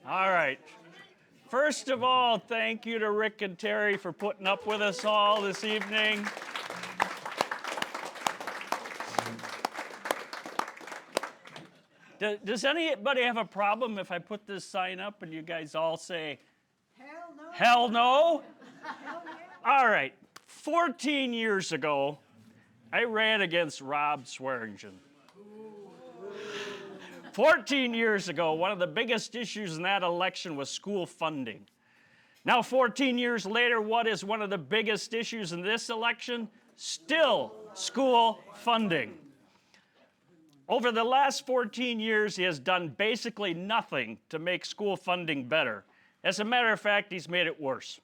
All right. First of all, thank you to Rick and Terry for putting up with us all this evening. Does anybody have a problem if I put this sign up and you guys all say, Hell no. hell no? Hell yeah. All right. 14 years ago, I ran against Rob Swearingen. 14 years ago, one of the biggest issues in that election was school funding. Now, 14 years later, what is one of the biggest issues in this election? Still school funding. Over the last 14 years, he has done basically nothing to make school funding better. As a matter of fact, he's made it worse.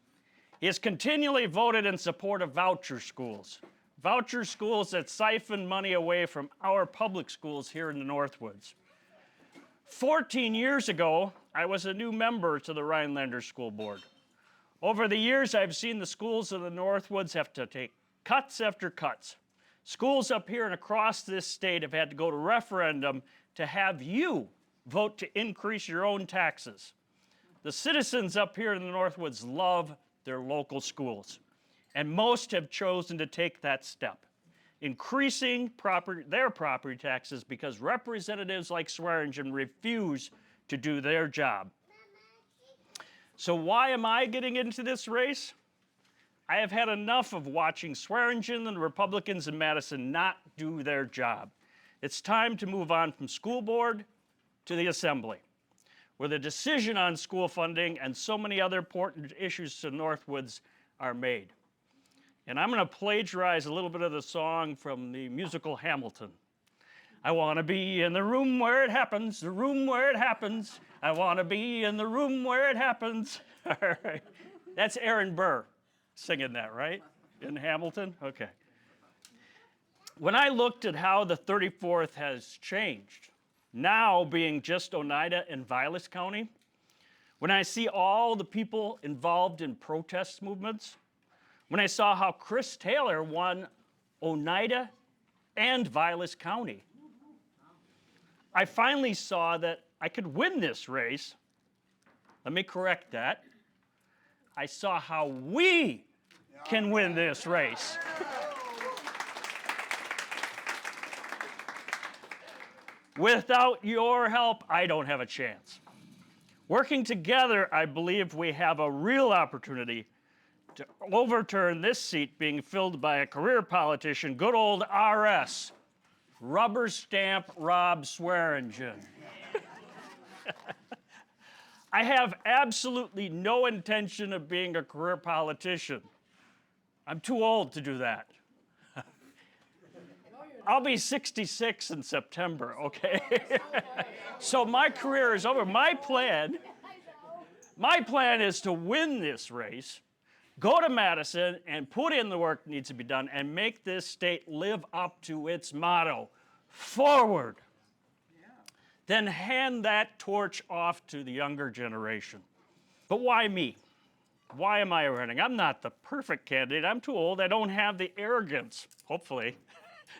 He has continually voted in support of voucher schools that siphon money away from our public schools here in the Northwoods. 14 years ago, I was a new member to the Rhinelander School Board. Over the years, I've seen the schools in the Northwoods have to take cuts after cuts. Schools up here and across this state have had to go to referendum to have you vote to increase your own taxes. The citizens up here in the Northwoods love their local schools, and most have chosen to take that step, increasing their property taxes because representatives like Swearingen refuse to do their job. So why am I getting into this race? I have had enough of watching Swearingen and the Republicans in Madison not do their job. It's time to move on from school board to the assembly, where the decision on school funding and so many other important issues to Northwoods are made. And I'm going to plagiarize a little bit of the song from the musical Hamilton. I want to be in the room where it happens, the room where it happens. I want to be in the room where it happens. All right. That's Aaron Burr singing that, right? In Hamilton? Okay. When I looked at how the 34th has changed, now being just Oneida and Vilas County, when I see all the people involved in protest movements, when I saw how Chris Taylor won Oneida and Vilas County, I finally saw that I could win this race. Let me correct that. I saw how we can win this race. Without your help, I don't have a chance. Working together, I believe we have a real opportunity to overturn this seat being filled by a career politician, good old RS, rubber stamp Rob Swearingen. I have absolutely no intention of being a career politician. I'm too old to do that. I'll be 66 in September, okay? So my career is over. My plan is to win this race, go to Madison and put in the work that needs to be done and make this state live up to its motto, forward. Then hand that torch off to the younger generation. But why me? Why am I running? I'm not the perfect candidate. I'm too old. I don't have the arrogance, hopefully,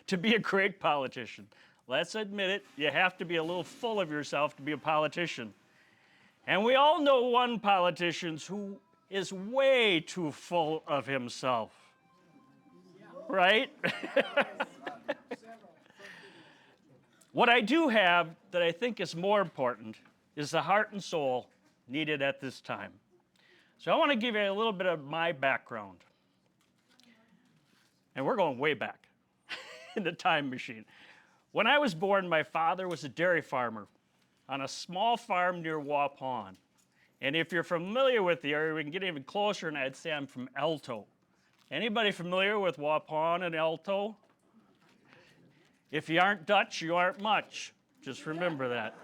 to be a great politician. Let's admit it, you have to be a little full of yourself to be a politician. And we all know one politician who is way too full of himself. Right? What I do have that I think is more important is the heart and soul needed at this time. So I want to give you a little bit of my background. And we're going way back in the time machine. When I was born, my father was a dairy farmer on a small farm near Waupun. And if you're familiar with the area, we can get even closer, and I'd say I'm from Alto. Anybody familiar with Waupun and Alto? If you aren't Dutch, you aren't much. Just remember that.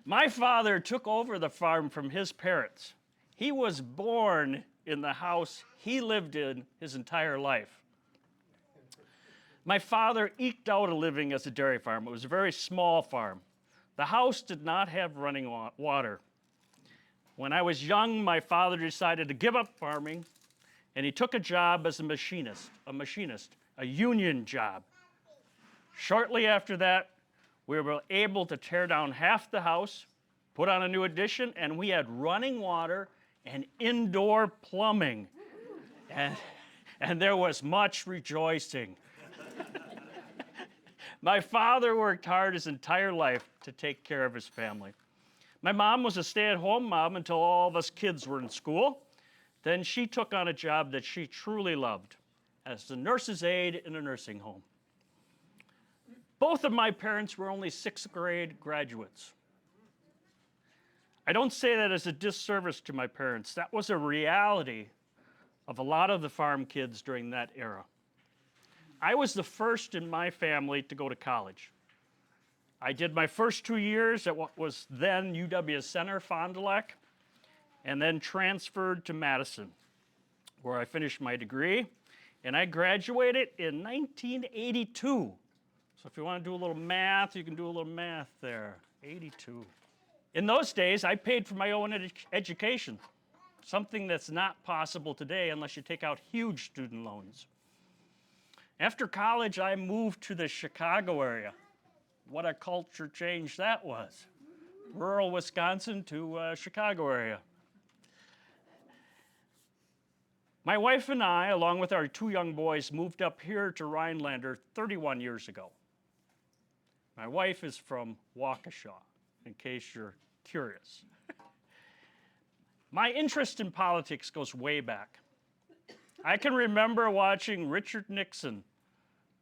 My father took over the farm from his parents. He was born in the house he lived in his entire life. My father eked out a living as a dairy farm. It was a very small farm. The house did not have running water. When I was young, my father decided to give up farming, and he took a job as a machinist, a union job. Shortly after that, We were able to tear down half the house, put on a new addition, and we had running water and indoor plumbing. And there was much rejoicing. My father worked hard his entire life to take care of his family. My mom was a stay-at-home mom until all of us kids were in school. Then she took on a job that she truly loved as the nurse's aide in a nursing home. Both of my parents were only sixth grade graduates. I don't say that as a disservice to my parents. That was a reality of a lot of the farm kids during that era. I was the first in my family to go to college. I did my first 2 years at what was then UW Center, Fond du Lac, and then transferred to Madison, where I finished my degree, and I graduated in 1982. So if you want to do a little math, you can do a little math there, 82. In those days, I paid for my own education, something that's not possible today unless you take out huge student loans. After college, I moved to the Chicago area. What a culture change that was. Rural Wisconsin to Chicago area. My wife and I, along with our 2 young boys, moved up here to Rhinelander 31 years ago. My wife is from Waukesha, in case you're curious. My interest in politics goes way back. I can remember watching Richard Nixon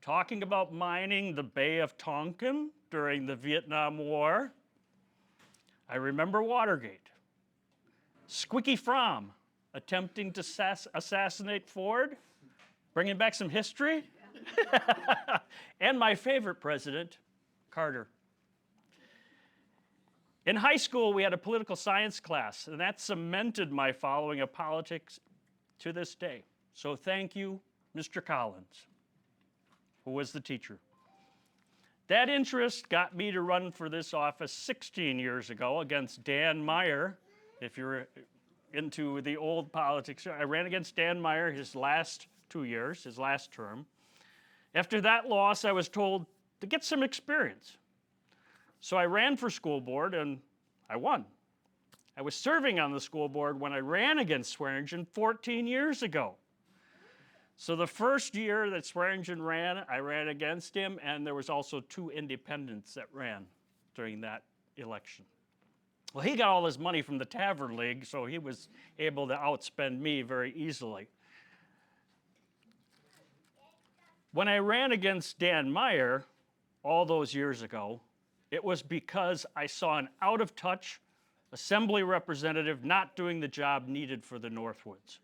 talking about mining the Bay of Tonkin during the Vietnam War. I remember Watergate. Squeaky Fromm attempting to assassinate Ford, bringing back some history. And my favorite president, Carter. In high school, we had a political science class, and that cemented my following of politics to this day. So thank you, Mr. Collins, who was the teacher. That interest got me to run for this office 16 years ago against Dan Meyer. If you're into the old politics, I ran against Dan Meyer his last 2 years, his last term. After that loss, I was told to get some experience. So I ran for school board and I won. I was serving on the school board when I ran against Swearingen 14 years ago. So the first year that Swearingen ran, I ran against him, and there was also 2 independents that ran during that election. Well, he got all his money from the Tavern League, so he was able to outspend me very easily. When I ran against Dan Meyer all those years ago, it was because I saw an out-of-touch assembly representative not doing the job needed for the Northwoods.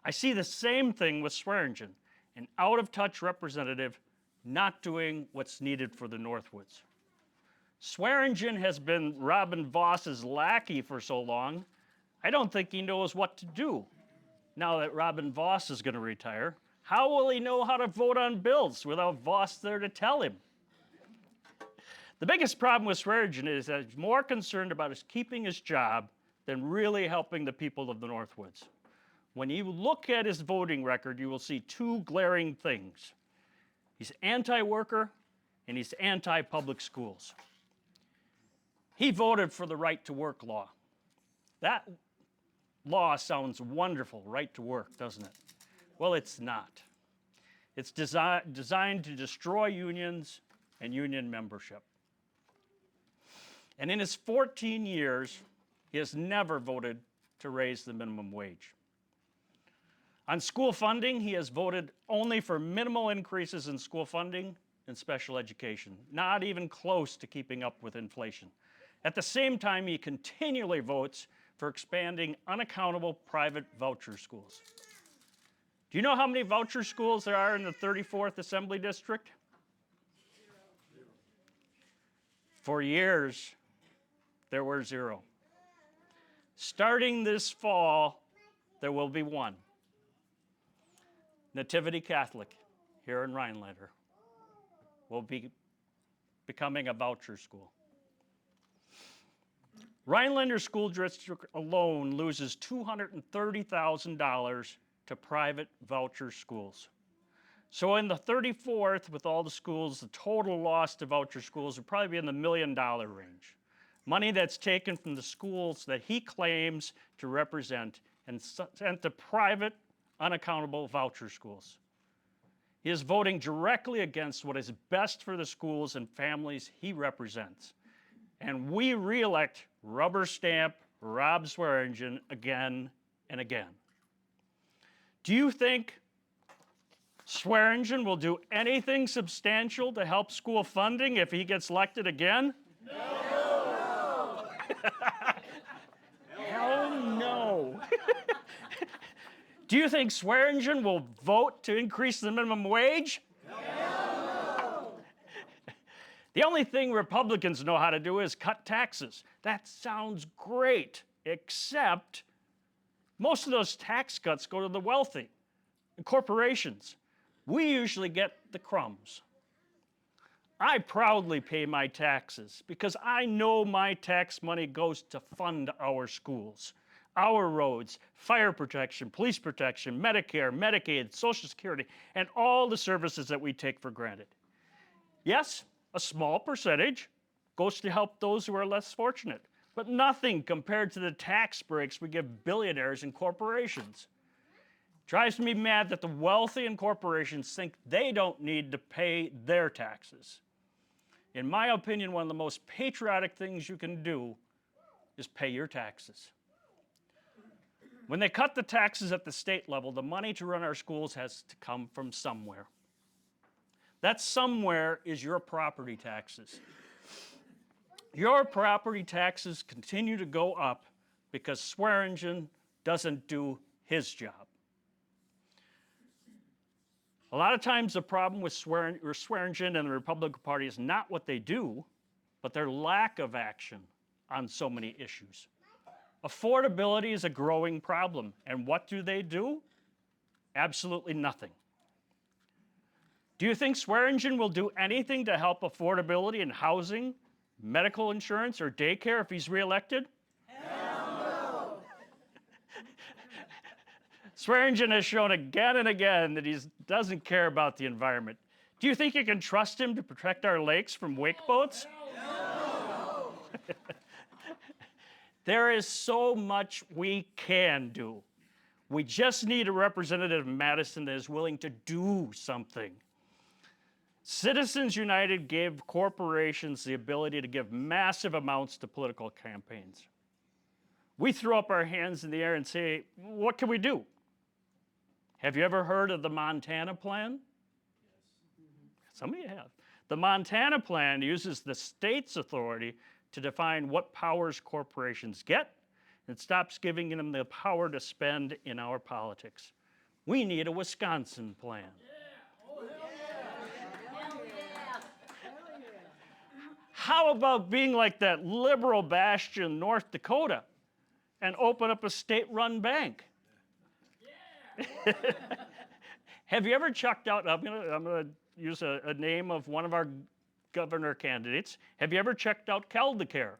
I see the same thing with Swearingen, an out-of-touch representative not doing what's needed for the Northwoods. Swearingen has been Robin Voss's lackey for so long, I don't think he knows what to do. Now that Robin Voss is going to retire, how will he know how to vote on bills without Voss there to tell him? The biggest problem with Swearingen is that he's more concerned about his keeping his job than really helping the people of the Northwoods. When you look at his voting record, you will see 2 glaring things. He's anti-worker and he's anti-public schools. He voted for the right to work law. That law sounds wonderful, right to work, doesn't it? Well, it's not. It's designed to destroy unions and union membership. And in his 14 years, he has never voted to raise the minimum wage. On school funding, he has voted only for minimal increases in school funding and special education, not even close to keeping up with inflation. At the same time, he continually votes for expanding unaccountable private voucher schools. Do you know how many voucher schools there are in the 34th Assembly District? 0. For years, there were 0. Starting this fall, there will be 1. Nativity Catholic here in Rhinelander will be becoming a voucher school. Rhinelander School District alone loses $230,000 to private voucher schools. So in the 34th, with all the schools, the total loss to voucher schools would probably be in the $1 million range. Money that's taken from the schools that he claims to represent and sent to private, unaccountable voucher schools. He is voting directly against what is best for the schools and families he represents. And we reelect rubber stamp Rob Swearingen again and again. Do you think Swearingen will do anything substantial to help school funding if he gets elected again? No! Hell no. Do you think Swearingen will vote to increase the minimum wage? No! The only thing Republicans know how to do is cut taxes. That sounds great, except most of those tax cuts go to the wealthy and corporations. We usually get the crumbs. I proudly pay my taxes because I know my tax money goes to fund our schools, our roads, fire protection, police protection, Medicare, Medicaid, Social Security, and all the services that we take for granted. Yes, a small percentage goes to help those who are less fortunate, but nothing compared to the tax breaks we give billionaires and corporations. Drives me mad that the wealthy and corporations think they don't need to pay their taxes. In my opinion, one of the most patriotic things you can do is pay your taxes. When they cut the taxes at the state level, the money to run our schools has to come from somewhere. That somewhere is your property taxes. Your property taxes continue to go up because Swearingen doesn't do his job. A lot of times the problem with Swearingen and the Republican Party is not what they do, but their lack of action on so many issues. Affordability is a growing problem, and what do? Absolutely nothing. Do you think Swearingen will do anything to help affordability in housing, medical insurance, or daycare if he's reelected? Hell no! Swearingen has shown again and again that he doesn't care about the environment. Do you think you can trust him to protect our lakes from wake boats? No! There is so much we can do. We just need a representative in Madison that is willing to do something. Citizens United gave corporations the ability to give massive amounts to political campaigns. We throw up our hands in the air and say, what can we do? Have you ever heard of the Montana Plan? Yes. Some of you have. The Montana Plan uses the state's authority to define what powers corporations get and stops giving them the power to spend in our politics. We need a Wisconsin plan. How about being like that liberal bastion North Dakota and open up a state-run bank? Yeah. Have you ever checked out, I'm gonna use a name of one of our governor candidates. Have you ever checked out Kaldecare?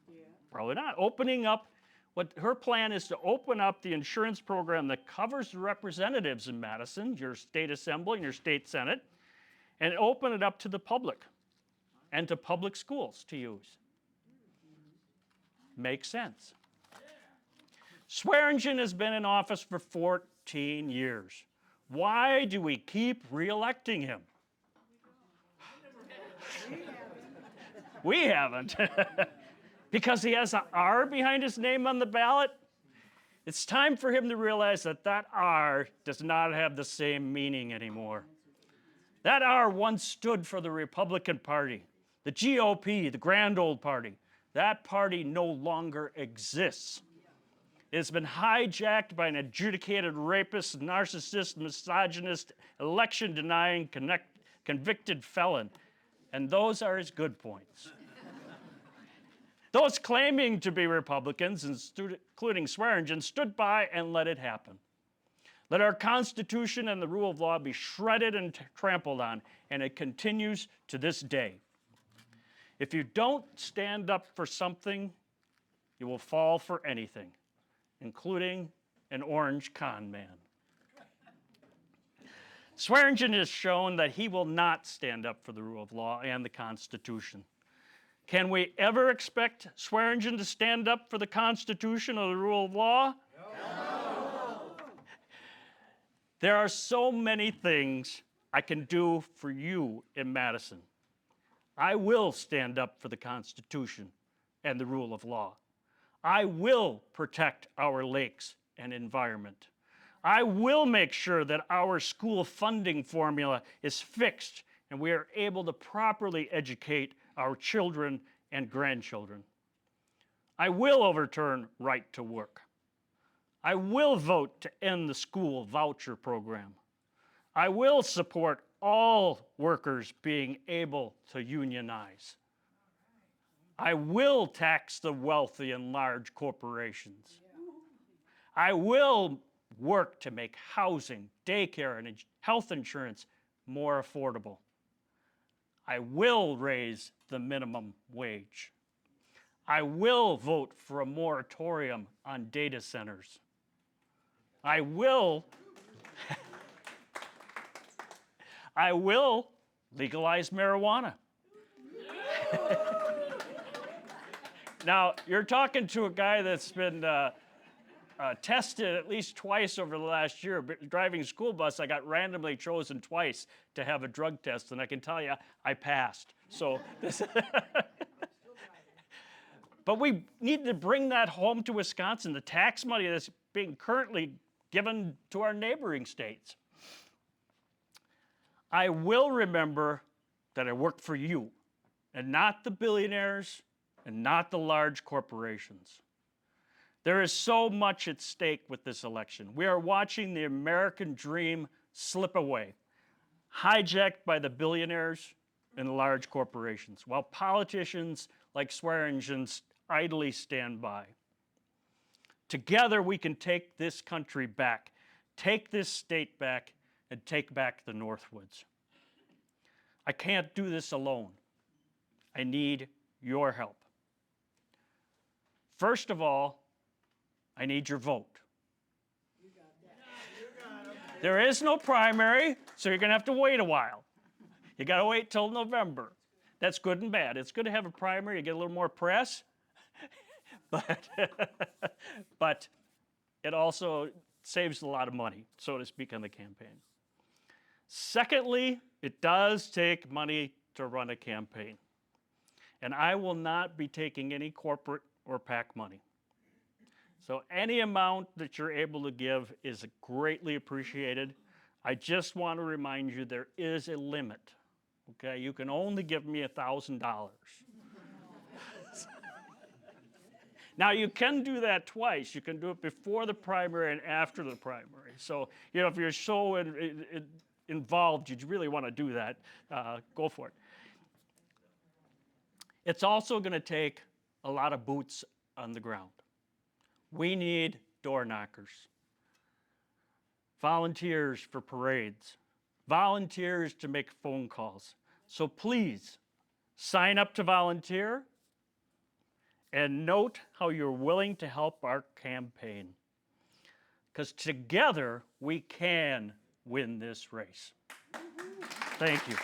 Yeah. Probably not. Opening up, what her plan is to open up the insurance program that covers the representatives in Madison, your state assembly and your state senate, and open it up to the public and to public schools to use. Makes sense. Swearingen has been in office for 14 years. Why do we keep re-electing him? We haven't. Because he has an R behind his name on the ballot? It's time for him to realize that that R does not have the same meaning anymore. That R once stood for the Republican Party, the GOP, the grand old party. That party no longer exists. It's been hijacked by an adjudicated rapist, narcissist, misogynist, election-denying, convicted felon. And those are his good points. Those claiming to be Republicans, including Swearingen, stood by and let it happen. Let our Constitution and the rule of law be shredded and trampled on, and it continues to this day. If you don't stand up for something, you will fall for anything, including an orange con man. Swearingen has shown that he will not stand up for the rule of law and the Constitution. Can we ever expect Swearingen to stand up for the Constitution or the rule of law? No. There are so many things I can do for you in Madison. I will stand up for the Constitution and the rule of law. I will protect our lakes and environment. I will make sure that our school funding formula is fixed and we are able to properly educate our children and grandchildren. I will overturn right to work. I will vote to end the school voucher program. I will support all workers being able to unionize. I will tax the wealthy and large corporations. I will work to make housing, daycare, and health insurance more affordable. I will raise the minimum wage. I will vote for a moratorium on data centers. I will legalize marijuana. Now, you're talking to a guy that's been tested at least twice over the last year. Driving a school bus, I got randomly chosen twice to have a drug test, and I can tell you, I passed. So this but we need to bring that home to Wisconsin, the tax money that's being currently given to our neighboring states. I will remember that I work for you, and not the billionaires, and not the large corporations. There is so much at stake with this election. We are watching the American dream slip away, hijacked by the billionaires and the large corporations, while politicians like Swearingen idly stand by. Together we can take this country back, take this state back, and take back the Northwoods. I can't do this alone. I need your help. First of all, I need your vote. There is no primary, so you're going to have to wait a while. You got to wait till November. That's good and bad. It's good to have a primary. You get a little more press, but it also saves a lot of money, so to speak, on the campaign. Secondly, it does take money to run a campaign. And I will not be taking any corporate or PAC money. So any amount that you're able to give is greatly appreciated. I just want to remind you there is a limit. Okay, you can only give me $1,000. Now you can do that twice. You can do it before the primary and after the primary. So if you're so involved, you really want to do that, go for it. It's also going to take a lot of boots on the ground. We need door knockers, volunteers for parades, volunteers to make phone calls. So please sign up to volunteer and note how you're willing to help our campaign. Because together we can win this race. Thank you.